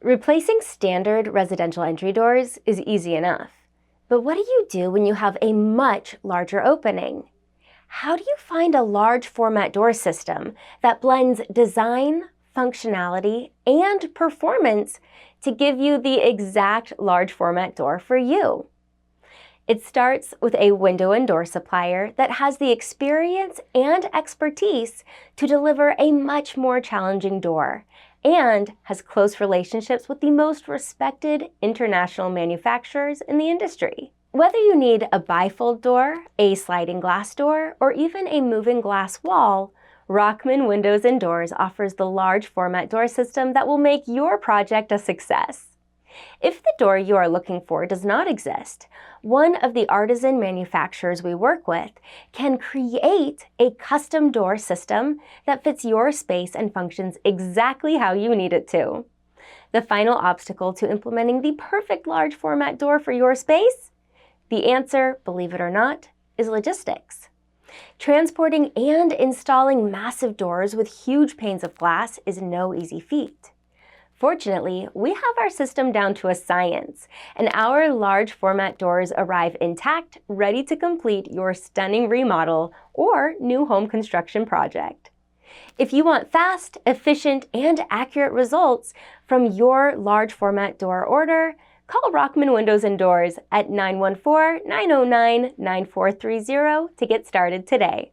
Replacing standard residential entry doors is easy enough. But what do you do when you have a much larger opening? How do you find a large format door system that blends design, functionality, and performance to give you the exact large format door for you? It starts with a window and door supplier that has the experience and expertise to deliver a much more challenging door and has close relationships with the most respected international manufacturers in the industry. Whether you need a bifold door, a sliding glass door, or even a moving glass wall, Rockman Windows and Doors offers the large format door system that will make your project a success. If the door you are looking for does not exist, one of the artisan manufacturers we work with can create a custom door system that fits your space and functions exactly how you need it to. The final obstacle to implementing the perfect large format door for your space? The answer, believe it or not, is logistics. Transporting and installing massive doors with huge panes of glass is no easy feat. Fortunately, we have our system down to a science, and our large format doors arrive intact, ready to complete your stunning remodel or new home construction project. If you want fast, efficient, and accurate results from your large format door order, call Rockman Windows and Doors at 914-909-9430 to get started today.